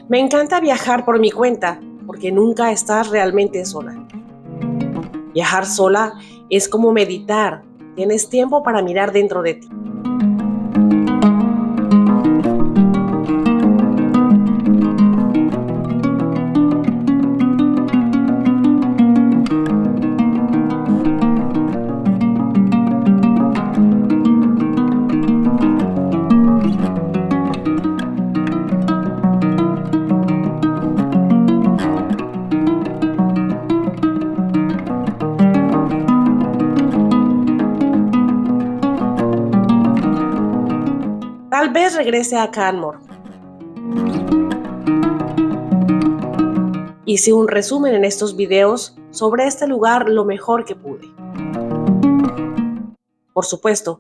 Me encanta viajar por mi cuenta, porque nunca estás realmente sola. Viajar sola es como meditar, tienes tiempo para mirar dentro de ti. Tal vez regrese a Canmore. Hice un resumen en estos videos sobre este lugar lo mejor que pude. Por supuesto,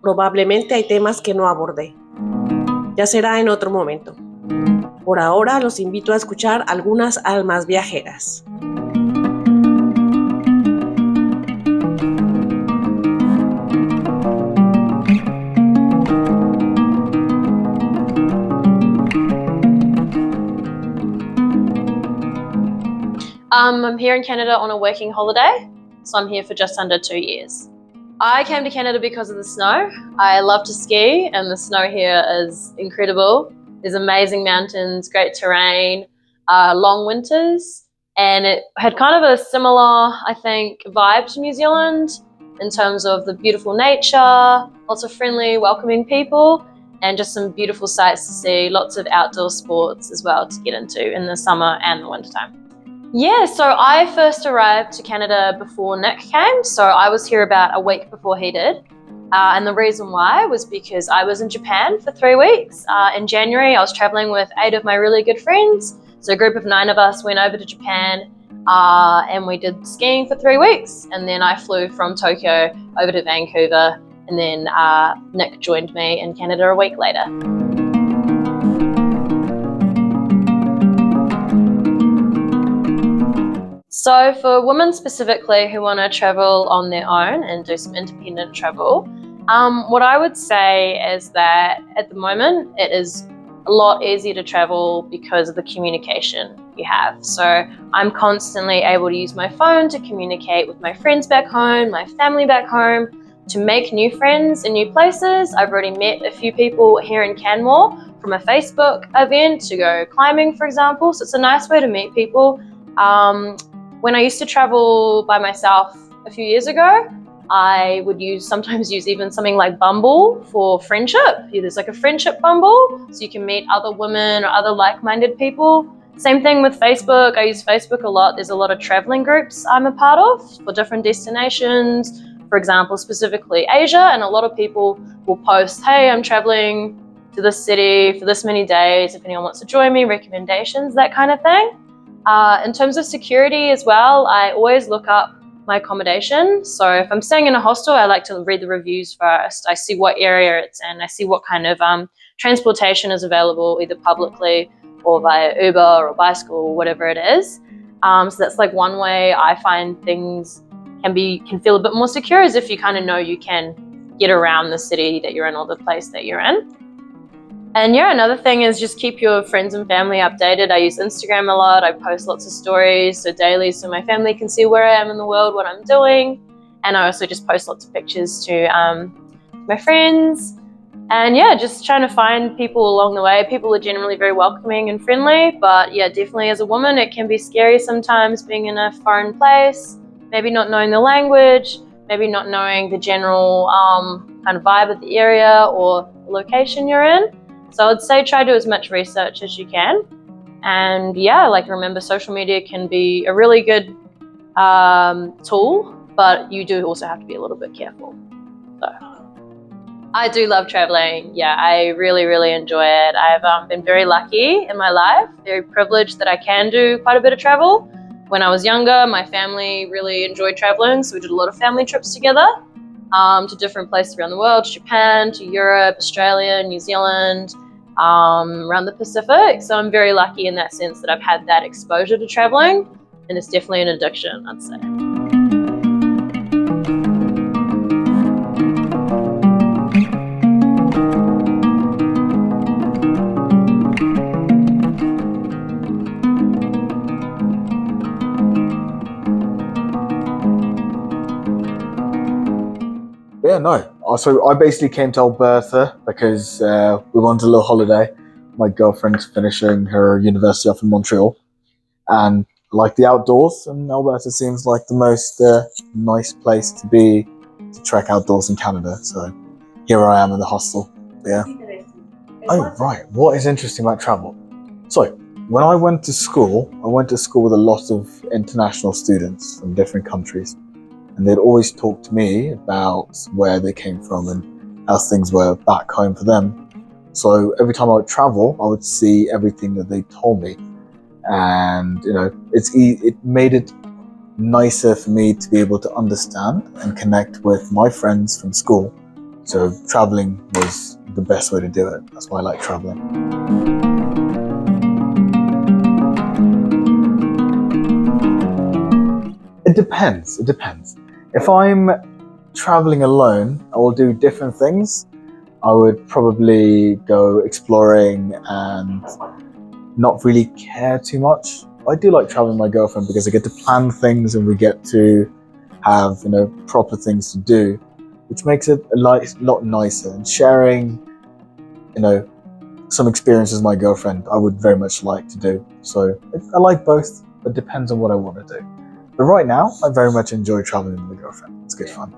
probablemente hay temas que no abordé. Ya será en otro momento. Por ahora los invito a escuchar algunas almas viajeras. I'm here in Canada on a working holiday, so I'm here for just under 2 years. I came to Canada because of the snow. I love to ski and the snow here is incredible. There's amazing mountains, great terrain, long winters, and it had kind of a similar, I think, vibe to New Zealand in terms of the beautiful nature, lots of friendly, welcoming people, and just some beautiful sights to see, lots of outdoor sports as well to get into in the summer and the wintertime. Yeah, so I first arrived to Canada before Nick came, so I was here about a week before he did. And the reason why was because I was in Japan for 3 weeks. In January, I was traveling with 8 of my really good friends. So a group of 9 of us went over to Japan and we did skiing for 3 weeks. And then I flew from Tokyo over to Vancouver, and then Nick joined me in Canada a week later. So for women specifically who want to travel on their own and do some independent travel, what I would say is that at the moment it is a lot easier to travel because of the communication you have. So I'm constantly able to use my phone to communicate with my friends back home, my family back home, to make new friends in new places. I've already met a few people here in Canmore from a Facebook event to go climbing, for example. So it's a nice way to meet people. When I used to travel by myself a few years ago, I would sometimes use even something like Bumble for friendship. There's like a friendship Bumble, so you can meet other women or other like-minded people. Same thing with Facebook. I use Facebook a lot. There's a lot of traveling groups I'm a part of for different destinations. For example, specifically Asia, and a lot of people will post, hey, I'm traveling to this city for this many days. If anyone wants to join me, recommendations, that kind of thing. In terms of security as well, I always look up my accommodation. So if I'm staying in a hostel, I like to read the reviews first. I see what area it's in. I see what kind of transportation is available, either publicly or via Uber or bicycle or whatever it is. So that's like one way I find things can feel a bit more secure, is if you kind of know you can get around the city that you're in or the place that you're in. And yeah, another thing is just keep your friends and family updated. I use Instagram a lot. I post lots of stories, so daily, so my family can see where I am in the world, what I'm doing. And I also just post lots of pictures to my friends. And yeah, just trying to find people along the way. People are generally very welcoming and friendly, but yeah, definitely as a woman, it can be scary sometimes being in a foreign place, maybe not knowing the language, maybe not knowing the general kind of vibe of the area or the location you're in. So I would say try to do as much research as you can. And yeah, like remember, social media can be a really good tool, but you do also have to be a little bit careful. So I do love traveling. Yeah, I really, really enjoy it. I've been very lucky in my life, very privileged that I can do quite a bit of travel. When I was younger, my family really enjoyed traveling, so we did a lot of family trips together. To different places around the world, to Japan, to Europe, Australia, New Zealand, around the Pacific. So I'm very lucky in that sense that I've had that exposure to traveling, and it's definitely an addiction, I'd say. yeah, no. So I basically came to Alberta because we wanted a little holiday. My girlfriend's finishing her university off in Montreal, and I like the outdoors, and Alberta seems like the most nice place to be to trek outdoors in Canada. So here I am in the hostel. Yeah. Oh, right. What is interesting about travel? So when I went to school with a lot of international students from different countries, and they'd always talk to me about where they came from and how things were back home for them. So every time I would travel, I would see everything that they told me, and it made it nicer for me to be able to understand and connect with my friends from school. So traveling was the best way to do it. That's why I like traveling. It depends. If I'm traveling alone, I will do different things. I would probably go exploring and not really care too much. I do like traveling with my girlfriend because I get to plan things and we get to have proper things to do, which makes it a lot nicer. And sharing some experiences with my girlfriend, I would very much like to do. So I like both, but it depends on what I want to do. But right now, I very much enjoy traveling with my girlfriend. It's good fun.